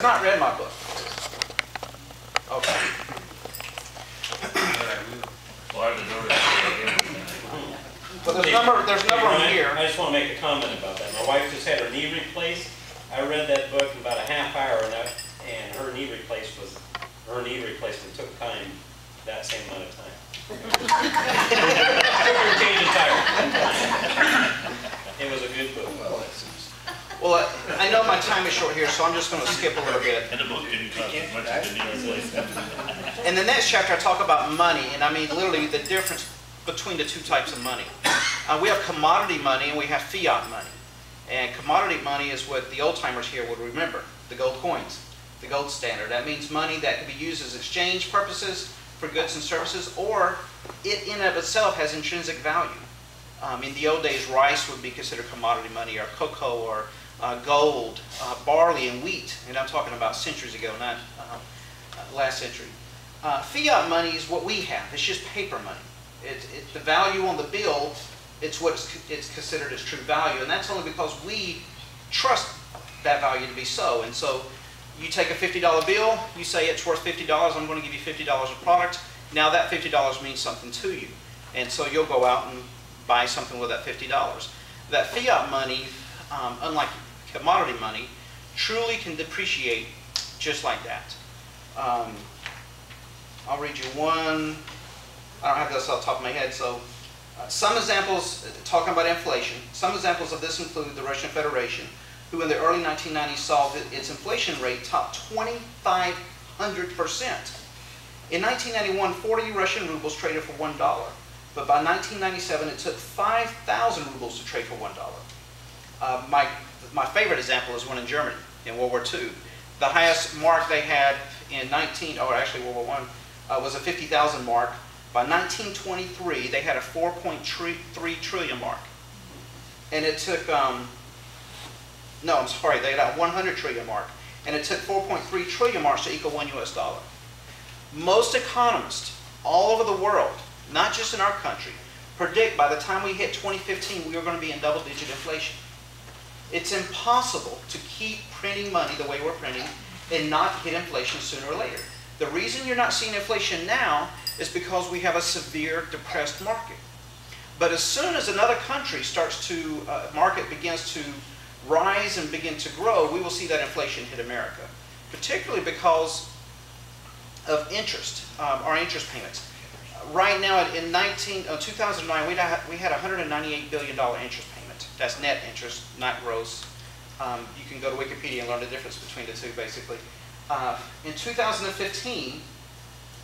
Not read my book. Okay. Well, there's a number on here. I just want to make a comment about that. My wife just had her knee replaced. I read that book in about a half hour, and her knee replacement took time, that same amount of time. Took her a change of tire. It was a good book. Well, I know my time is short here, so I'm just going to skip a little bit. And the book didn't cost as much as the knee replacement. In the next chapter, I talk about money, and I mean literally the difference between the two types of money. We have commodity money and we have fiat money. And commodity money is what the old-timers here would remember, the gold coins, the gold standard. That means money that can be used as exchange purposes for goods and services, or it in and of itself has intrinsic value. In the old days, rice would be considered commodity money, or cocoa, or gold, barley, and wheat. And I'm talking about centuries ago, not last century. Fiat money is what we have. It's just paper money. The value on the bill, it's considered as true value, and that's only because we trust that value to be so. And so you take a $50 bill, you say it's worth $50, I'm going to give you $50 of product. Now that $50 means something to you. And so you'll go out and buy something with that $50. That fiat money, unlike commodity money, truly can depreciate just like that. I'll read you one. I don't have this off the top of my head, so some examples, talking about inflation, some examples of this include the Russian Federation, who in the early 1990s saw that its inflation rate topped 2,500%. In 1991, 40 Russian rubles traded for $1, but by 1997 it took 5,000 rubles to trade for $1. My favorite example is one in Germany in World War II. The highest mark they had in World War I was a 50,000 mark. By 1923, they had a 4.3 trillion mark. And it took, they had a 100 trillion mark. And it took 4.3 trillion marks to equal $1 US. Most economists all over the world, not just in our country, predict by the time we hit 2015, we are going to be in double-digit inflation. It's impossible to keep printing money the way we're printing and not hit inflation sooner or later. The reason you're not seeing inflation now is because we have a severe depressed market. But as soon as another country starts to, market begins to rise and begin to grow, we will see that inflation hit America, particularly because of interest, our interest payments. Right now, in 2009, we had a $198 billion interest payment. That's net interest, not gross. You can go to Wikipedia and learn the difference between the two, basically. In 2015,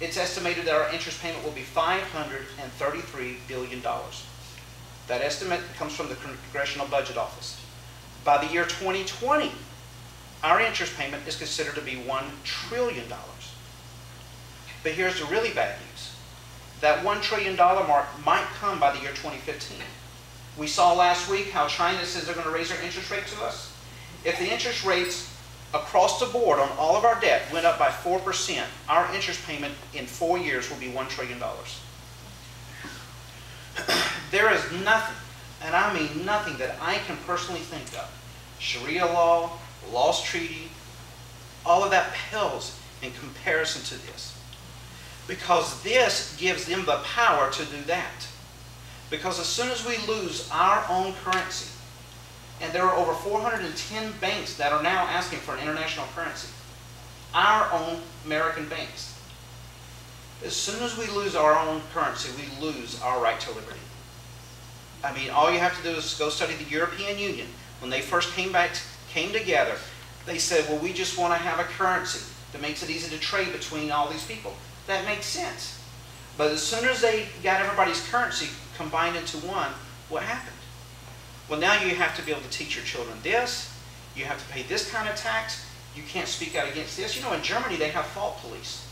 it's estimated that our interest payment will be $533 billion. That estimate comes from the Congressional Budget Office. By the year 2020, our interest payment is considered to be $1 trillion. But here's the really bad news. That $1 trillion mark might come by the year 2015. We saw last week how China says they're going to raise their interest rate to us. If the interest rates across the board on all of our debt went up by 4%, our interest payment in 4 years will be $1 trillion. There is nothing, and I mean nothing, that I can personally think of. Sharia law, lost treaty, all of that pales in comparison to this. Because this gives them the power to do that. Because as soon as we lose our own currency, and there are over 410 banks that are now asking for an international currency, our own American banks. As soon as we lose our own currency, we lose our right to liberty. I mean, all you have to do is go study the European Union. When they first came together, they said, well, we just want to have a currency that makes it easy to trade between all these people. That makes sense. But as soon as they got everybody's currency combined into one, what happened? Well, now you have to be able to teach your children this. You have to pay this kind of tax. You can't speak out against this. You know, in Germany, they have fault police.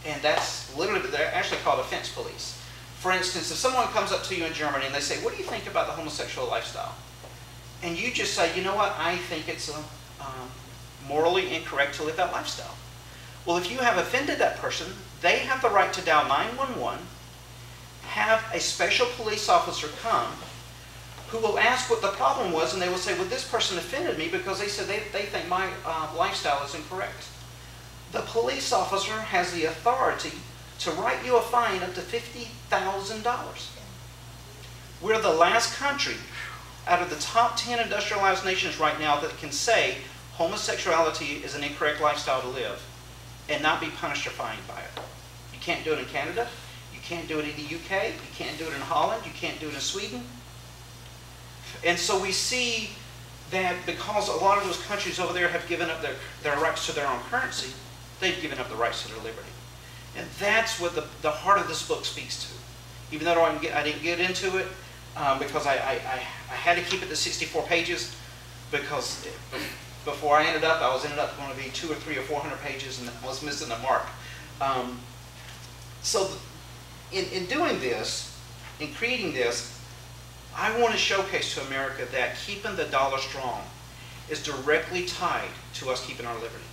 And that's literally, they're actually called offense police. For instance, if someone comes up to you in Germany and they say, what do you think about the homosexual lifestyle? And you just say, you know what, I think it's morally incorrect to live that lifestyle. Well, if you have offended that person, they have the right to dial 911, have a special police officer come, who will ask what the problem was, and they will say, well, this person offended me because they said they think my lifestyle is incorrect. The police officer has the authority to write you a fine up to $50,000. We're the last country out of the top 10 industrialized nations right now that can say homosexuality is an incorrect lifestyle to live and not be punished or fined by it. You can't do it in Canada. You can't do it in the UK. You can't do it in Holland. You can't do it in Sweden. And so we see that because a lot of those countries over there have given up their rights to their own currency, they've given up the rights to their liberty. And that's what the heart of this book speaks to. Even though I didn't get into it, because I had to keep it to 64 pages, because before I ended up going to be 200 or 300 or 400 pages, and I was missing the mark. So in doing this, in creating this, I want to showcase to America that keeping the dollar strong is directly tied to us keeping our liberty.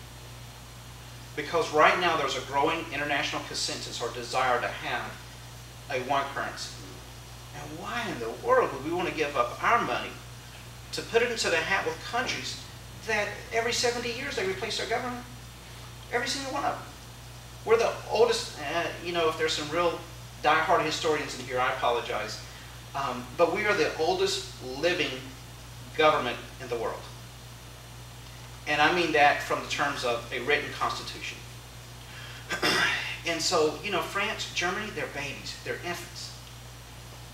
Because right now there's a growing international consensus or desire to have a one currency. And why in the world would we want to give up our money to put it into the hat with countries that every 70 years they replace their government? Every single one of them. We're the oldest, if there's some real diehard historians in here, I apologize. But we are the oldest living government in the world. And I mean that from the terms of a written constitution. And so, France, Germany, they're babies. They're infants.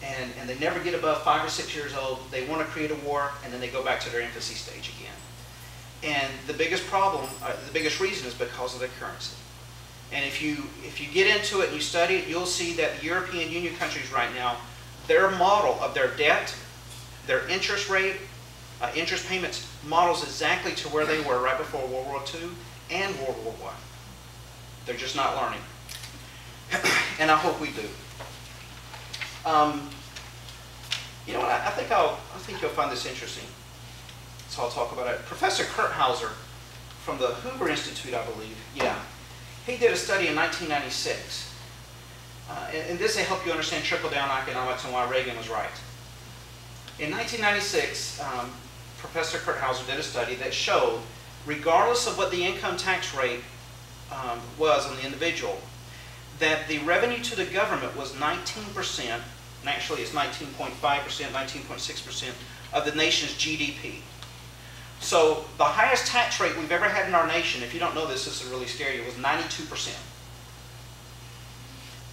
And they never get above 5 or 6 years old. They want to create a war, and then they go back to their infancy stage again. And the biggest problem, the biggest reason is because of their currency. And if you get into it and you study it, you'll see that the European Union countries right now, their model of their debt, their interest rate, interest payments models exactly to where they were right before World War II and World War I. They're just not learning. And I hope we do. I think you'll find this interesting. So I'll talk about it. Professor Kurthauser from the Hoover Institute, I believe, he did a study in 1996. And this will help you understand trickle-down economics and why Reagan was right. In 1996, Professor Kurthauser did a study that showed, regardless of what the income tax rate was on the individual, that the revenue to the government was 19%, and actually it's 19.5%, 19.6% of the nation's GDP. So the highest tax rate we've ever had in our nation, if you don't know this, this will really scare you, was 92%.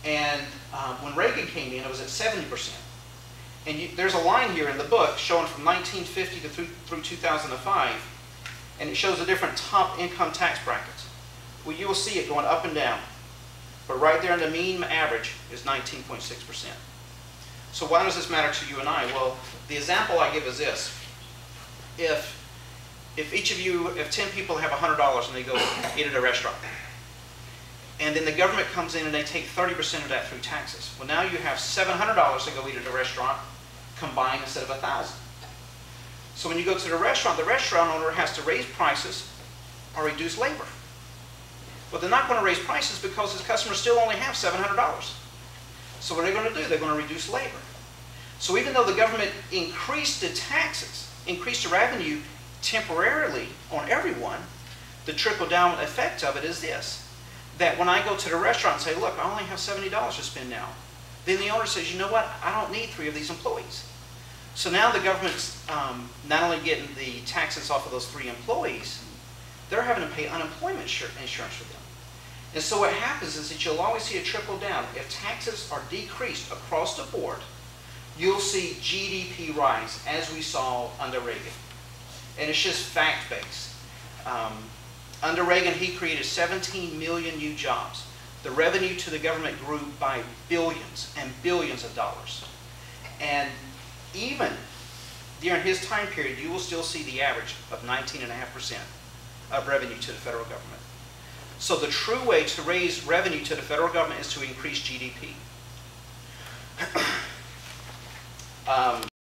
And when Reagan came in, it was at 70%. And there's a line here in the book showing from 1950 to through 2005, and it shows the different top income tax brackets. Well, you will see it going up and down. But right there in the mean average is 19.6%. So why does this matter to you and I? Well, the example I give is this. If each of you, if 10 people have $100 and they go eat at a restaurant, and then the government comes in and they take 30% of that through taxes. Well, now you have $700 to go eat at a restaurant combined instead of $1,000. So when you go to the restaurant owner has to raise prices or reduce labor. Well, they're not going to raise prices because his customers still only have $700. So what are they going to do? They're going to reduce labor. So even though the government increased the taxes, increased the revenue temporarily on everyone, the trickle-down effect of it is this. That when I go to the restaurant and say, look, I only have $70 to spend now, then the owner says, you know what, I don't need 3 of these employees. So now the government's not only getting the taxes off of those 3 employees, they're having to pay unemployment insurance for them. And so what happens is that you'll always see a trickle down. If taxes are decreased across the board, you'll see GDP rise, as we saw under Reagan. And it's just fact-based. Under Reagan, he created 17 million new jobs. The revenue to the government grew by billions and billions of dollars. And even during his time period, you will still see the average of 19.5% of revenue to the federal government. So the true way to raise revenue to the federal government is to increase GDP.